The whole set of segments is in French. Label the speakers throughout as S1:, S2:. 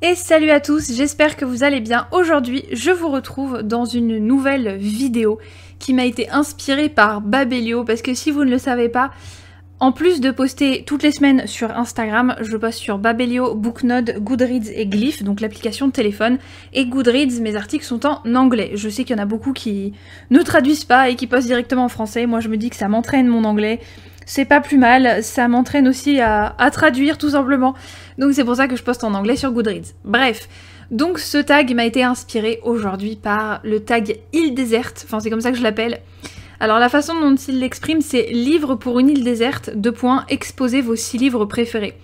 S1: Et salut à tous, j'espère que vous allez bien. Aujourd'hui, je vous retrouve dans une nouvelle vidéo qui m'a été inspirée par Babelio, parce que si vous ne le savez pas, en plus de poster toutes les semaines sur Instagram, je poste sur Babelio, Booknode, Goodreads et Glyph, donc l'application de téléphone. Et Goodreads, mes articles sont en anglais. Je sais qu'il y en a beaucoup qui ne traduisent pas et qui postent directement en français. Moi, je me dis que ça m'entraîne mon anglais. C'est pas plus mal, ça m'entraîne aussi à traduire tout simplement. Donc c'est pour ça que je poste en anglais sur Goodreads. Bref, donc ce tag m'a été inspiré aujourd'hui par le tag île déserte, enfin c'est comme ça que je l'appelle. Alors la façon dont il l'exprime, c'est livre pour une île déserte, : exposez vos 6 livres préférés.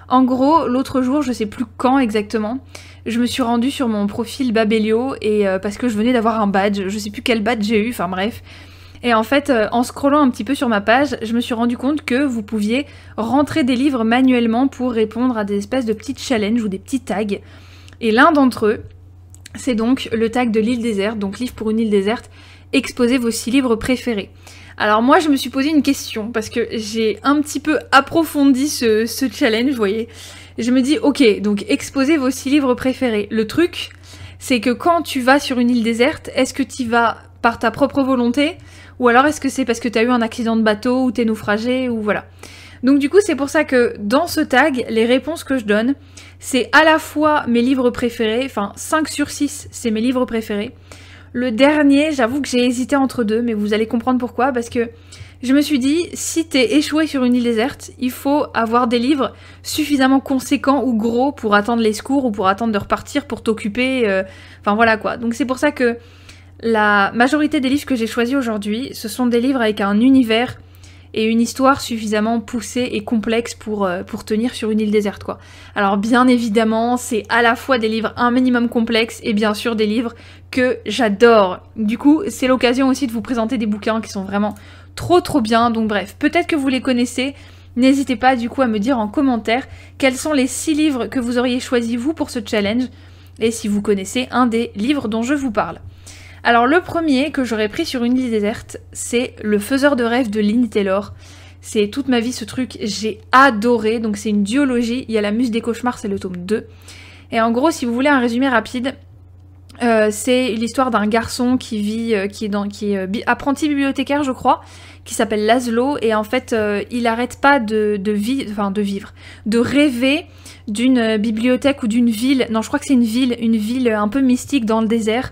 S1: En gros, l'autre jour, je sais plus quand exactement, je me suis rendue sur mon profil Babelio et parce que je venais d'avoir un badge, je sais plus quel badge j'ai eu, enfin bref. Et en fait, en scrollant un petit peu sur ma page, je me suis rendu compte que vous pouviez rentrer des livres manuellement pour répondre à des espèces de petits challenges ou des petits tags. Et l'un d'entre eux, c'est donc le tag de l'île déserte, donc livre pour une île déserte, exposez vos 6 livres préférés. Alors moi, je me suis posé une question, parce que j'ai un petit peu approfondi ce challenge, vous voyez. Je me dis, ok, donc exposez vos 6 livres préférés. Le truc, c'est que quand tu vas sur une île déserte, est-ce que tu y vas par ta propre volonté ? Ou alors est-ce que c'est parce que t'as eu un accident de bateau ou t'es naufragé ou voilà. Donc du coup c'est pour ça que dans ce tag, les réponses que je donne, c'est à la fois mes livres préférés, enfin 5 sur 6 c'est mes livres préférés. Le dernier, j'avoue que j'ai hésité entre deux, mais vous allez comprendre pourquoi, parce que je me suis dit, si t'es échoué sur une île déserte, il faut avoir des livres suffisamment conséquents ou gros pour attendre les secours ou pour attendre de repartir pour t'occuper, enfin voilà quoi. Donc c'est pour ça que la majorité des livres que j'ai choisis aujourd'hui, ce sont des livres avec un univers et une histoire suffisamment poussée et complexe pour tenir sur une île déserte, quoi. Alors bien évidemment, c'est à la fois des livres un minimum complexes et bien sûr des livres que j'adore. Du coup, c'est l'occasion aussi de vous présenter des bouquins qui sont vraiment trop bien. Donc bref, peut-être que vous les connaissez. N'hésitez pas du coup à me dire en commentaire quels sont les 6 livres que vous auriez choisis vous pour ce challenge et si vous connaissez un des livres dont je vous parle. Alors le premier que j'aurais pris sur une île déserte, c'est Le Faiseur de rêves de Lynn Taylor. C'est toute ma vie ce truc, j'ai adoré, donc c'est une duologie, il y a La Muse des cauchemars, c'est le tome 2. Et en gros, si vous voulez un résumé rapide, c'est l'histoire d'un garçon qui est apprenti bibliothécaire je crois, qui s'appelle Laszlo, et en fait il arrête pas de rêver d'une bibliothèque ou d'une ville, non je crois que c'est une ville un peu mystique dans le désert,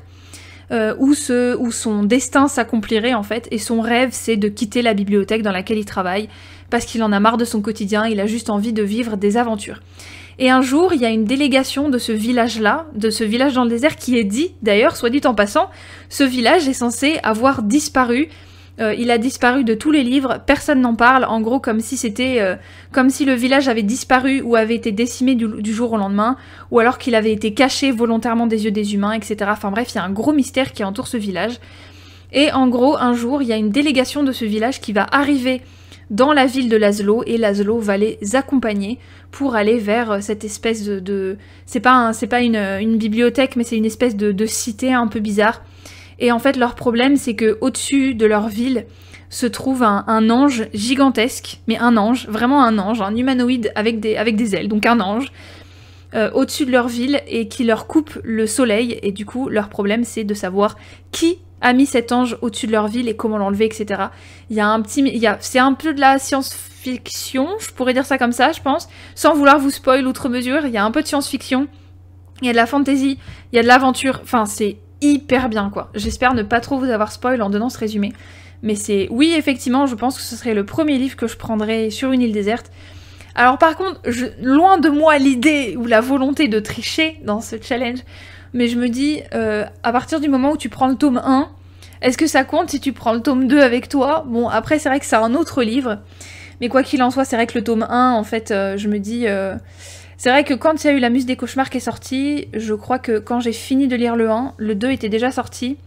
S1: où son destin s'accomplirait en fait, et son rêve c'est de quitter la bibliothèque dans laquelle il travaille, parce qu'il en a marre de son quotidien, il a juste envie de vivre des aventures. Et un jour, il y a une délégation de ce village-là, de ce village dans le désert, qui est dit, d'ailleurs, soit dit en passant, ce village est censé avoir disparu. Il a disparu de tous les livres, personne n'en parle, en gros comme si le village avait disparu ou avait été décimé du jour au lendemain, ou alors qu'il avait été caché volontairement des yeux des humains, etc. Enfin bref, il y a un gros mystère qui entoure ce village. Et en gros, un jour, il y a une délégation de ce village qui va arriver dans la ville de Laszlo, et Laszlo va les accompagner pour aller vers cette espèce de... C'est pas une bibliothèque, mais c'est une espèce de cité un peu bizarre. Et en fait, leur problème, c'est que au-dessus de leur ville se trouve un ange gigantesque, mais un ange, vraiment un ange, un humanoïde avec des ailes, donc un ange, au-dessus de leur ville, et qui leur coupe le soleil. Et du coup, leur problème, c'est de savoir qui a mis cet ange au-dessus de leur ville et comment l'enlever, etc. C'est un peu de la science-fiction, je pourrais dire ça comme ça, je pense, sans vouloir vous spoil outre mesure. Il y a un peu de science-fiction, il y a de la fantasy, il y a de l'aventure, enfin c'est hyper bien quoi. J'espère ne pas trop vous avoir spoil en donnant ce résumé. Mais c'est... Oui, effectivement, je pense que ce serait le premier livre que je prendrais sur une île déserte. Alors par contre, loin de moi l'idée ou la volonté de tricher dans ce challenge, mais je me dis, à partir du moment où tu prends le tome 1, est-ce que ça compte si tu prends le tome 2 avec toi? Bon, après c'est vrai que c'est un autre livre, mais quoi qu'il en soit, c'est vrai que le tome 1, en fait, je me dis... C'est vrai que quand il y a eu La Muse des cauchemars qui est sortie, je crois que quand j'ai fini de lire le 1, le 2 était déjà sorti.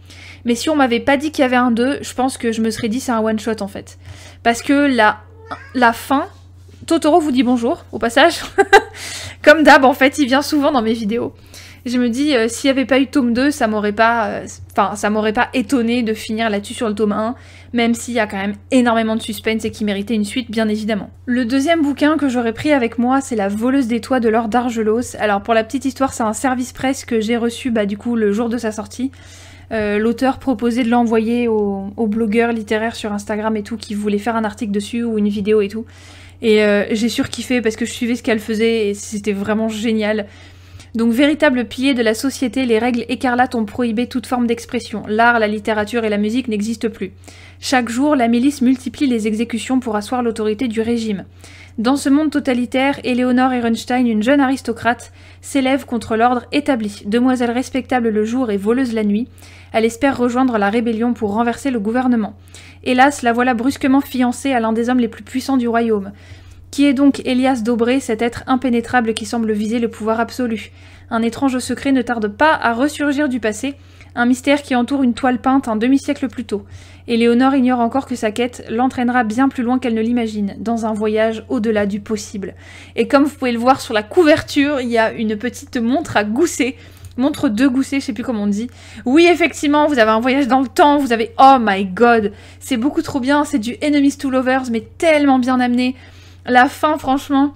S1: Mais si on m'avait pas dit qu'il y avait un 2, je pense que je me serais dit c'est un one-shot en fait. Parce que la fin... Totoro vous dit bonjour, au passage. Comme d'hab, en fait, il vient souvent dans mes vidéos. Je me dis, s'il n'y avait pas eu tome 2, ça m'aurait pas étonné de finir là-dessus sur le tome 1, même s'il y a quand même énormément de suspense et qui méritait une suite, bien évidemment. Le deuxième bouquin que j'aurais pris avec moi, c'est La voleuse des toits de Laure d'Argelos. Alors pour la petite histoire, c'est un service presse que j'ai reçu du coup le jour de sa sortie. L'auteur proposait de l'envoyer aux blogueurs littéraires sur Instagram et tout, qui voulaient faire un article dessus ou une vidéo et tout. Et j'ai surkiffé parce que je suivais ce qu'elle faisait et c'était vraiment génial. Donc, véritable pilier de la société, les règles écarlates ont prohibé toute forme d'expression. L'art, la littérature et la musique n'existent plus. Chaque jour, la milice multiplie les exécutions pour asseoir l'autorité du régime. Dans ce monde totalitaire, Éléonore Ehrenstein, une jeune aristocrate, s'élève contre l'ordre établi. Demoiselle respectable le jour et voleuse la nuit, elle espère rejoindre la rébellion pour renverser le gouvernement. Hélas, la voilà brusquement fiancée à l'un des hommes les plus puissants du royaume. Qui est donc Elias Dobré, cet être impénétrable qui semble viser le pouvoir absolu? Un étrange secret ne tarde pas à ressurgir du passé, un mystère qui entoure une toile peinte un demi-siècle plus tôt. Éléonore ignore encore que sa quête l'entraînera bien plus loin qu'elle ne l'imagine, dans un voyage au-delà du possible. Et comme vous pouvez le voir sur la couverture, il y a une petite montre à gousset, montre de gousset, je sais plus comment on dit. Oui, effectivement, vous avez un voyage dans le temps, vous avez... Oh my god, c'est beaucoup trop bien, c'est du Enemies to Lovers, mais tellement bien amené. La fin, franchement,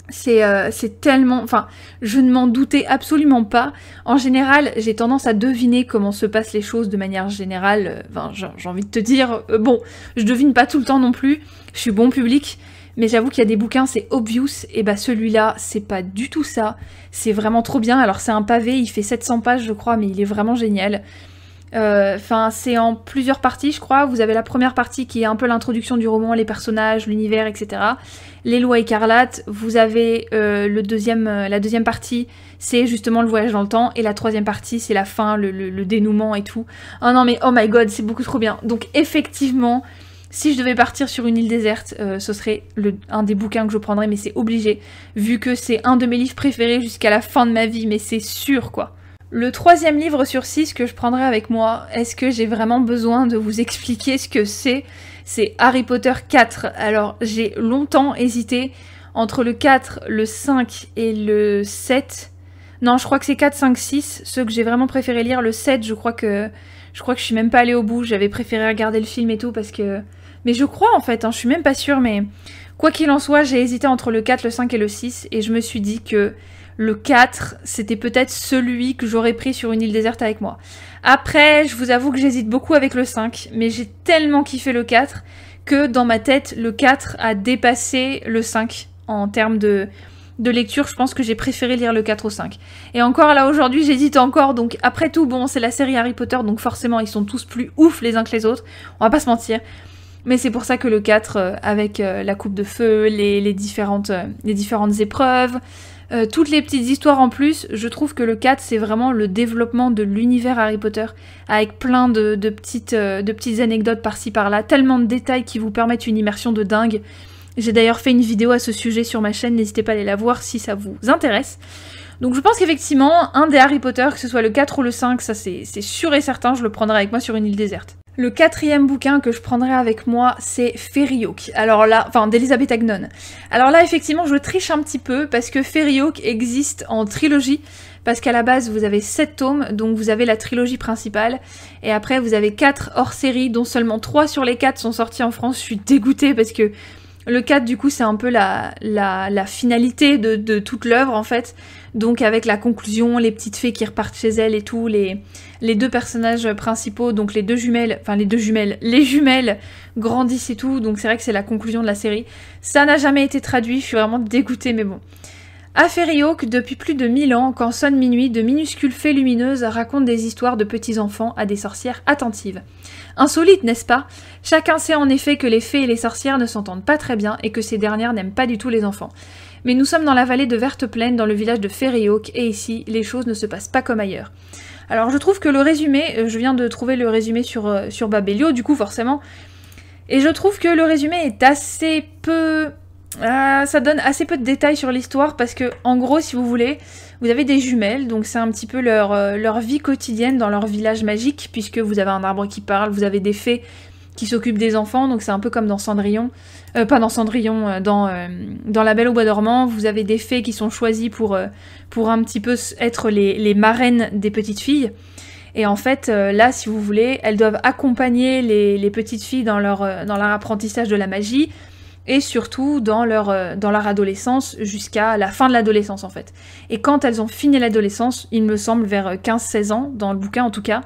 S1: c'est tellement... Enfin, je ne m'en doutais absolument pas. En général, j'ai tendance à deviner comment se passent les choses de manière générale. Enfin, j'ai envie de te dire... bon, je devine pas tout le temps non plus. Je suis bon public. Mais j'avoue qu'il y a des bouquins, c'est obvious. Et celui-là, c'est pas du tout ça. C'est vraiment trop bien. Alors, c'est un pavé, il fait 700 pages, je crois, mais il est vraiment génial. Enfin, c'est en plusieurs parties, je crois. Vous avez la première partie qui est un peu l'introduction du roman, les personnages, l'univers, etc. Les lois écarlates. Vous avez la deuxième partie, c'est justement le voyage dans le temps. Et la troisième partie, c'est la fin, le dénouement et tout. Oh non, mais oh my god, c'est beaucoup trop bien. Donc effectivement, si je devais partir sur une île déserte, ce serait un des bouquins que je prendrais, mais c'est obligé. Vu que c'est un de mes livres préférés jusqu'à la fin de ma vie, mais c'est sûr, quoi. Le troisième livre sur 6 que je prendrai avec moi, est-ce que j'ai vraiment besoin de vous expliquer ce que c'est? C'est Harry Potter 4. Alors, j'ai longtemps hésité entre le 4, le 5 et le 7. Non, je crois que c'est 4, 5, 6, ceux que j'ai vraiment préféré lire. Le 7, je crois que je suis même pas allée au bout, j'avais préféré regarder le film et tout parce que... Mais je crois en fait, je suis même pas sûre, mais... Quoi qu'il en soit, j'ai hésité entre le 4, le 5 et le 6, et je me suis dit que... Le 4, c'était peut-être celui que j'aurais pris sur une île déserte avec moi. Après, je vous avoue que j'hésite beaucoup avec le 5, mais j'ai tellement kiffé le 4 que dans ma tête, le 4 a dépassé le 5 en termes de lecture. Je pense que j'ai préféré lire le 4 au 5. Et encore là, aujourd'hui, j'hésite encore. Donc après tout, bon, c'est la série Harry Potter, donc forcément, ils sont tous plus ouf les uns que les autres. On va pas se mentir. Mais c'est pour ça que le 4, avec la coupe de feu, les différentes épreuves... toutes les petites histoires en plus, je trouve que le 4 c'est vraiment le développement de l'univers Harry Potter avec plein de petites anecdotes par-ci par-là, tellement de détails qui vous permettent une immersion de dingue. J'ai d'ailleurs fait une vidéo à ce sujet sur ma chaîne, n'hésitez pas à aller la voir si ça vous intéresse. Donc je pense qu'effectivement, un des Harry Potter, que ce soit le 4 ou le 5, ça c'est sûr et certain, je le prendrai avec moi sur une île déserte. Le quatrième bouquin que je prendrai avec moi, c'est Fairy Oak. Alors là, enfin, d'Elizabeth Agnon. Alors là, effectivement, je triche un petit peu parce que Fairy Oak existe en trilogie. Parce qu'à la base, vous avez 7 tomes, donc vous avez la trilogie principale. Et après, vous avez 4 hors-série, dont seulement 3 sur les 4 sont sortis en France. Je suis dégoûtée parce que le 4, du coup, c'est un peu la finalité de toute l'œuvre, en fait. Donc avec la conclusion, les petites fées qui repartent chez elles et tout, les deux personnages principaux, donc les jumelles grandissent et tout, donc c'est vrai que c'est la conclusion de la série. Ça n'a jamais été traduit, je suis vraiment dégoûtée, mais bon. À Fairy Oak, depuis plus de 1000 ans, quand sonne minuit, de minuscules fées lumineuses racontent des histoires de petits enfants à des sorcières attentives. Insolite, n'est-ce pas? Chacun sait en effet que les fées et les sorcières ne s'entendent pas très bien et que ces dernières n'aiment pas du tout les enfants. Mais nous sommes dans la vallée de Verte-Plaine, dans le village de Fairy Oak, et ici, les choses ne se passent pas comme ailleurs. Alors je trouve que le résumé, je viens de trouver le résumé sur Babelio, du coup forcément, et je trouve que le résumé est assez peu... ça donne assez peu de détails sur l'histoire, parce que, en gros, si vous voulez, vous avez des jumelles, donc c'est un petit peu leur vie quotidienne dans leur village magique, puisque vous avez un arbre qui parle, vous avez des fées qui s'occupe des enfants, donc c'est un peu comme dans Cendrillon, pas dans Cendrillon, dans La Belle au Bois dormant, vous avez des fées qui sont choisies pour un petit peu être les marraines des petites filles. Et en fait, là, si vous voulez, elles doivent accompagner les petites filles dans leur apprentissage de la magie, et surtout dans leur adolescence, jusqu'à la fin de l'adolescence, en fait. Et quand elles ont fini l'adolescence, il me semble vers 15-16 ans, dans le bouquin en tout cas,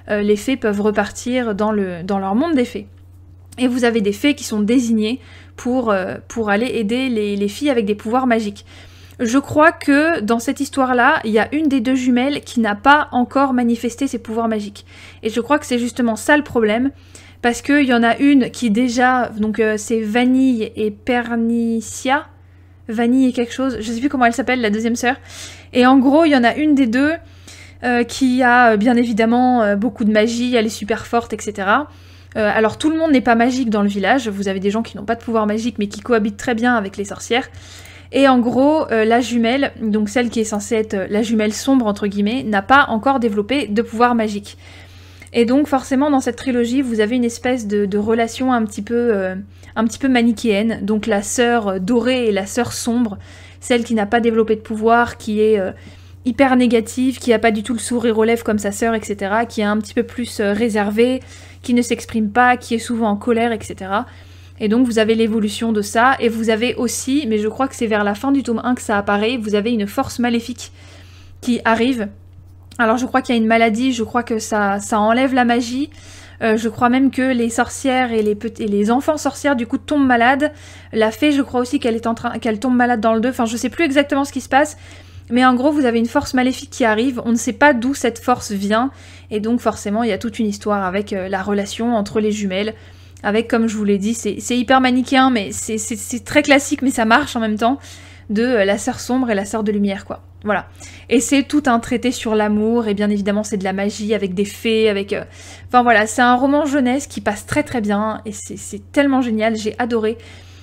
S1: les fées peuvent repartir dans leur monde des fées. Et vous avez des fées qui sont désignées pour aller aider les filles avec des pouvoirs magiques. Je crois que dans cette histoire-là, il y a une des deux jumelles qui n'a pas encore manifesté ses pouvoirs magiques. Et je crois que c'est justement ça le problème, parce qu'il y en a une qui déjà, donc c'est Vanille et Pernicia, Vanille et quelque chose, je sais plus comment elle s'appelle, la deuxième sœur. Et en gros, il y en a une des deux qui a bien évidemment beaucoup de magie, elle est super forte, etc. Alors tout le monde n'est pas magique dans le village, vous avez des gens qui n'ont pas de pouvoir magique mais qui cohabitent très bien avec les sorcières. Et en gros, la jumelle, donc celle qui est censée être la jumelle sombre entre guillemets, n'a pas encore développé de pouvoir magique. Et donc forcément dans cette trilogie, vous avez une espèce de relation un petit peu manichéenne. Donc la sœur dorée et la sœur sombre, celle qui n'a pas développé de pouvoir, qui est hyper négative, qui a pas du tout le sourire aux lèvres comme sa sœur, etc. Qui est un petit peu plus réservée, qui ne s'exprime pas, qui est souvent en colère, etc. Et donc vous avez l'évolution de ça, et vous avez aussi, mais je crois que c'est vers la fin du tome 1 que ça apparaît, vous avez une force maléfique qui arrive. Alors je crois qu'il y a une maladie, je crois que ça enlève la magie, je crois même que les sorcières et les enfants sorcières du coup tombent malades. La fée, je crois aussi qu'elle tombe malade dans le 2, enfin je sais plus exactement ce qui se passe, mais en gros vous avez une force maléfique qui arrive, on ne sait pas d'où cette force vient, et donc forcément il y a toute une histoire avec la relation entre les jumelles, avec, comme je vous l'ai dit, c'est hyper manichéen, mais c'est très classique, mais ça marche en même temps, de la sœur sombre et la sœur de lumière, quoi. Voilà. Et c'est tout un traité sur l'amour, et bien évidemment c'est de la magie, avec des fées, avec... Enfin voilà, c'est un roman jeunesse qui passe très très bien, et c'est tellement génial, j'ai adoré.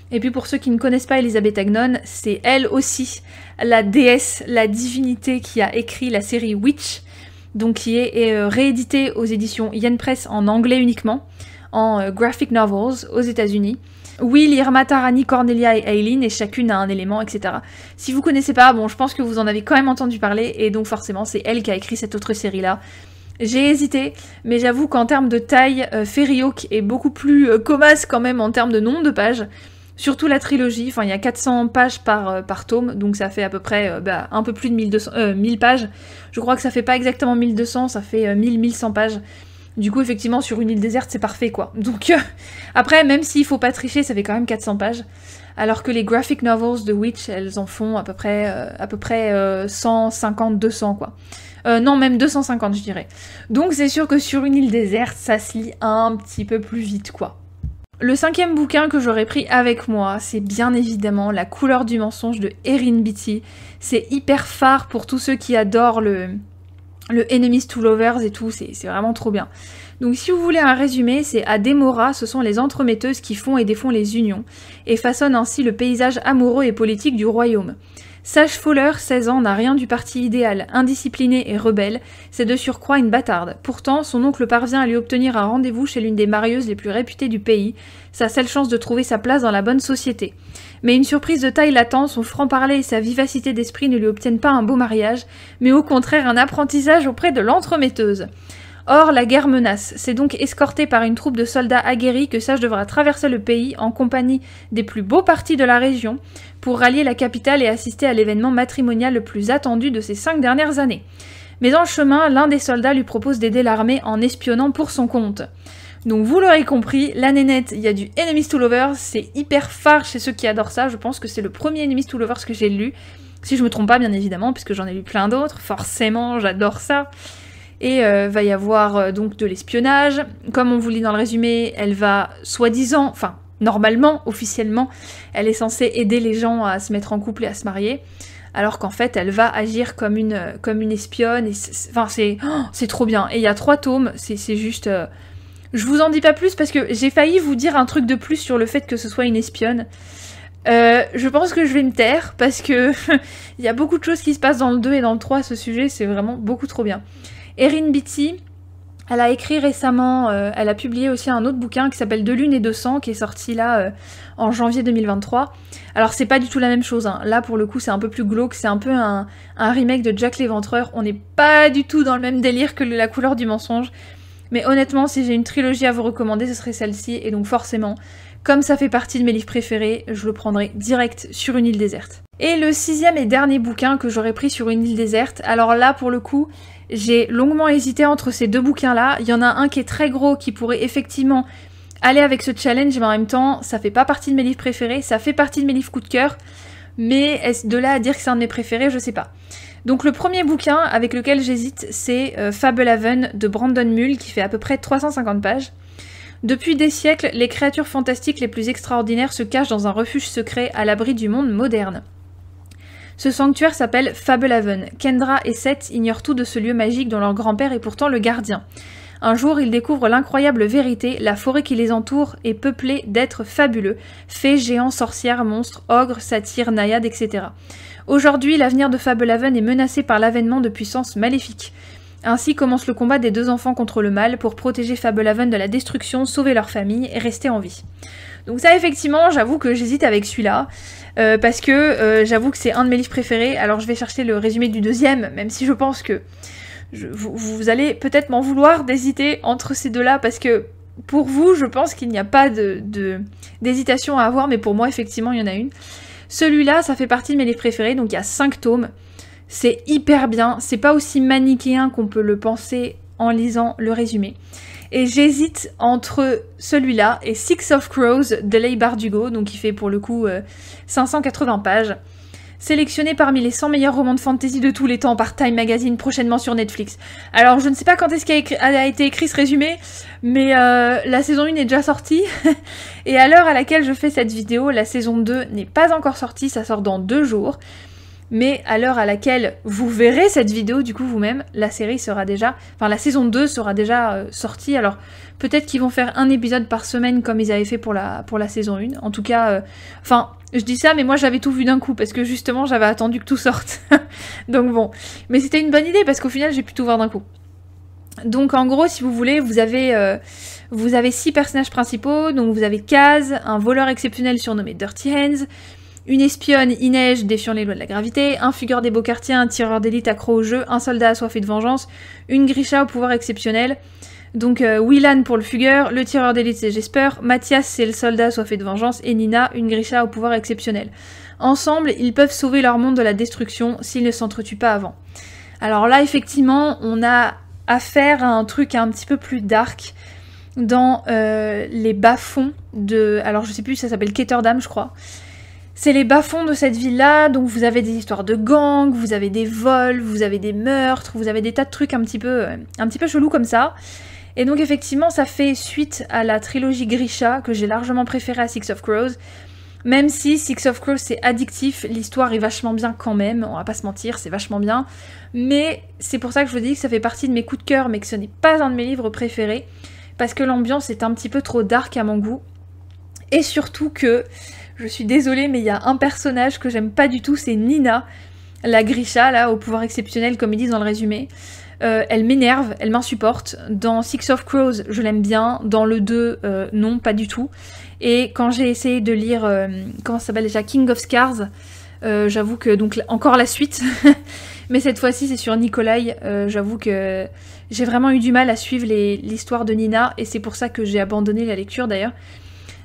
S1: Et puis pour ceux qui ne connaissent pas Elisabeth Agnon, c'est elle aussi, la déesse, la divinité qui a écrit la série Witch, donc qui est rééditée aux éditions Yen Press en anglais uniquement, en graphic novels aux États-Unis. Will, Irma, Tarani, Cornelia et Aileen, et chacune a un élément, etc. Si vous connaissez pas, bon, je pense que vous en avez quand même entendu parler, et donc forcément, c'est elle qui a écrit cette autre série-là. J'ai hésité, mais j'avoue qu'en termes de taille, Fairy Oak est beaucoup plus comasse quand même en termes de nombre de pages. Surtout la trilogie, enfin il y a 400 pages par tome, donc ça fait à peu près un peu plus de 1000 pages. Je crois que ça fait pas exactement 1200, ça fait 1100 pages. Du coup, effectivement, sur une île déserte, c'est parfait, quoi. Donc, après, même s'il faut pas tricher, ça fait quand même 400 pages. Alors que les graphic novels de Witch, elles en font à peu près 150-200, quoi. Non, même 250, je dirais. Donc, c'est sûr que sur une île déserte, ça se lit un petit peu plus vite, quoi. Le 5e bouquin que j'aurais pris avec moi, c'est bien évidemment La couleur du mensonge de Erin Beatty. C'est hyper phare pour tous ceux qui adorent le Enemies to Lovers et tout, c'est vraiment trop bien. Donc si vous voulez un résumé, c'est à Demora, ce sont les entremetteuses qui font et défont les unions, et façonnent ainsi le paysage amoureux et politique du royaume. Sage Fowler, 16 ans, n'a rien du parti idéal, indisciplinée et rebelle, c'est de surcroît une bâtarde. Pourtant, son oncle parvient à lui obtenir un rendez-vous chez l'une des marieuses les plus réputées du pays, sa seule chance de trouver sa place dans la bonne société. Mais une surprise de taille l'attend, son franc-parler et sa vivacité d'esprit ne lui obtiennent pas un beau mariage, mais au contraire un apprentissage auprès de l'entremetteuse. Or, la guerre menace. C'est donc escorté par une troupe de soldats aguerris que Sage devra traverser le pays en compagnie des plus beaux partis de la région pour rallier la capitale et assister à l'événement matrimonial le plus attendu de ces 5 dernières années. Mais en chemin, l'un des soldats lui propose d'aider l'armée en espionnant pour son compte. Donc vous l'aurez compris, la nénette, il y a du Enemies to Lovers, c'est hyper phare chez ceux qui adorent ça, je pense que c'est le premier Enemies to Lovers que j'ai lu, si je me trompe pas bien évidemment, puisque j'en ai lu plein d'autres, forcément j'adore ça. Et va y avoir donc de l'espionnage, comme on vous lit dans le résumé, elle va soi-disant, enfin normalement, officiellement, elle est censée aider les gens à se mettre en couple et à se marier, alors qu'en fait elle va agir comme une espionne, et c'est trop bien, et il y a 3 tomes, c'est juste... Je vous en dis pas plus parce que j'ai failli vous dire un truc de plus sur le fait que ce soit une espionne. Je pense que je vais me taire parce que il y a beaucoup de choses qui se passent dans le 2 et dans le 3 à ce sujet, c'est vraiment beaucoup trop bien. Erin Beatty, Elle a écrit récemment, elle a publié aussi un autre bouquin qui s'appelle De lune et de sang, qui est sorti là en janvier 2023. Alors c'est pas du tout la même chose, hein. Là pour le coup c'est un peu plus glauque, c'est un peu un remake de Jack l'Éventreur. On n'est pas du tout dans le même délire que La couleur du mensonge. Mais honnêtement, si j'ai une trilogie à vous recommander, ce serait celle-ci. Et donc forcément, comme ça fait partie de mes livres préférés, je le prendrai direct sur une île déserte. Et le 6e et dernier bouquin que j'aurais pris sur une île déserte, alors là pour le coup, j'ai longuement hésité entre ces deux bouquins-là. Il y en a un qui est très gros, qui pourrait effectivement aller avec ce challenge, mais en même temps, ça fait pas partie de mes livres préférés, ça fait partie de mes livres coup de cœur, mais est-ce de là à dire que c'est un de mes préférés, je sais pas. Donc le premier bouquin avec lequel j'hésite, c'est Fablehaven de Brandon Mull, qui fait à peu près 350 pages. Depuis des siècles, les créatures fantastiques les plus extraordinaires se cachent dans un refuge secret à l'abri du monde moderne. Ce sanctuaire s'appelle Fablehaven. Kendra et Seth ignorent tout de ce lieu magique dont leur grand-père est pourtant le gardien. Un jour, ils découvrent l'incroyable vérité, la forêt qui les entoure est peuplée d'êtres fabuleux, fées, géants, sorcières, monstres, ogres, satyres, naïades, etc. Aujourd'hui, l'avenir de Fablehaven est menacé par l'avènement de puissances maléfiques. Ainsi commence le combat des deux enfants contre le mal pour protéger Fablehaven de la destruction, sauver leur famille et rester en vie. Donc ça, effectivement, j'avoue que j'hésite avec celui-là, parce que j'avoue que c'est un de mes livres préférés. Alors je vais chercher le résumé du deuxième, même si je pense que vous allez peut-être m'en vouloir d'hésiter entre ces deux-là, parce que pour vous, je pense qu'il n'y a pas d'hésitation à avoir, mais pour moi, effectivement, il y en a une. Celui-là, ça fait partie de mes livres préférés, donc il y a 5 tomes. C'est hyper bien, c'est pas aussi manichéen qu'on peut le penser en lisant le résumé. Et j'hésite entre celui-là et Six of Crows de Leigh Bardugo, donc qui fait pour le coup 580 pages. Sélectionné parmi les 100 meilleurs romans de fantasy de tous les temps par Time Magazine, prochainement sur Netflix. Alors je ne sais pas quand est-ce qu'a été écrit ce résumé, mais la saison 1 est déjà sortie. Et à l'heure à laquelle je fais cette vidéo, la saison 2 n'est pas encore sortie, ça sort dans 2 jours. Mais à l'heure à laquelle vous verrez cette vidéo, du coup vous-même, la série sera déjà... Enfin la saison 2 sera déjà sortie, alors peut-être qu'ils vont faire un épisode par semaine comme ils avaient fait pour la saison 1. En tout cas, enfin, je dis ça, mais moi j'avais tout vu d'un coup, parce que justement j'avais attendu que tout sorte. Donc bon, mais c'était une bonne idée, parce qu'au final j'ai pu tout voir d'un coup. Donc en gros, si vous voulez, vous avez 6 personnages principaux, donc vous avez Kaz, un voleur exceptionnel surnommé Dirty Hands, une espionne, Inej, défiant les lois de la gravité, un figure des beaux quartiers, un tireur d'élite accro au jeu, un soldat assoiffé de vengeance, une Grisha au pouvoir exceptionnel. Donc Willan pour le fugueur, le tireur d'élite c'est Jesper, Mathias c'est le soldat assoiffé de vengeance, et Nina, une Grisha au pouvoir exceptionnel. Ensemble, ils peuvent sauver leur monde de la destruction s'ils ne s'entretuent pas avant. Alors là, effectivement, on a affaire à un truc un petit peu plus dark dans les bas-fonds de... Alors je sais plus, ça s'appelle Ketterdam, je crois. C'est les bas-fonds de cette ville-là, donc vous avez des histoires de gangs, vous avez des vols, vous avez des meurtres, vous avez des tas de trucs un petit peu chelous comme ça. Et donc effectivement, ça fait suite à la trilogie Grisha, que j'ai largement préférée à Six of Crows. Même si Six of Crows c'est addictif, l'histoire est vachement bien quand même, on va pas se mentir, c'est vachement bien. Mais c'est pour ça que je vous dis que ça fait partie de mes coups de cœur, mais que ce n'est pas un de mes livres préférés, parce que l'ambiance est un petit peu trop dark à mon goût. Et surtout que... Je suis désolée, mais il y a un personnage que j'aime pas du tout, c'est Nina, la Grisha, là, au pouvoir exceptionnel, comme ils disent dans le résumé. Elle m'énerve, elle m'insupporte. Dans Six of Crows, je l'aime bien. Dans le 2, non, pas du tout. Et quand j'ai essayé de lire, comment ça s'appelle déjà, King of Scars, j'avoue que, donc, encore la suite, mais cette fois-ci, c'est sur Nikolai. J'avoue que j'ai vraiment eu du mal à suivre l'histoire de Nina, et c'est pour ça que j'ai abandonné la lecture, d'ailleurs.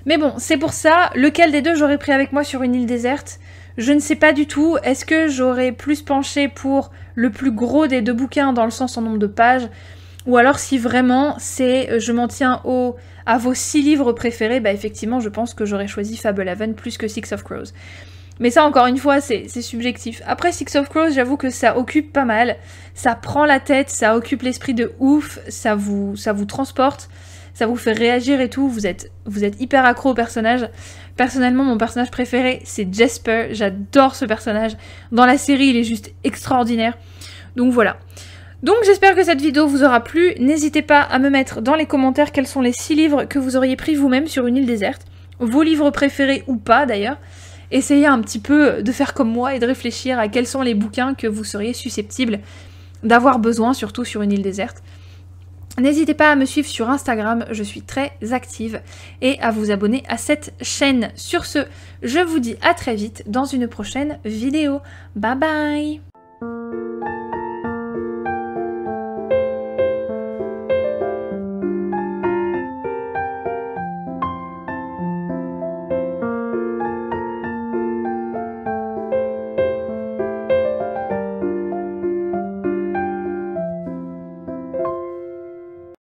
S1: Mais bon, c'est pour ça, lequel des deux j'aurais pris avec moi sur une île déserte? Je ne sais pas du tout. Est-ce que j'aurais plus penché pour le plus gros des deux bouquins dans le sens en nombre de pages? Ou alors si vraiment c'est je m'en tiens à vos 6 livres préférés, bah effectivement je pense que j'aurais choisi Fablehaven plus que Six of Crows. Mais ça encore une fois c'est subjectif. Après Six of Crows, j'avoue que ça occupe pas mal. Ça prend la tête, ça occupe l'esprit de ouf, ça vous transporte. Ça vous fait réagir et tout, vous êtes hyper accro au personnage. Personnellement, mon personnage préféré, c'est Jesper. J'adore ce personnage. Dans la série, il est juste extraordinaire. Donc voilà. Donc j'espère que cette vidéo vous aura plu. N'hésitez pas à me mettre dans les commentaires quels sont les 6 livres que vous auriez pris vous-même sur une île déserte. Vos livres préférés ou pas d'ailleurs. Essayez un petit peu de faire comme moi et de réfléchir à quels sont les bouquins que vous seriez susceptibles d'avoir besoin, surtout sur une île déserte. N'hésitez pas à me suivre sur Instagram, je suis très active, et à vous abonner à cette chaîne. Sur ce, je vous dis à très vite dans une prochaine vidéo. Bye bye!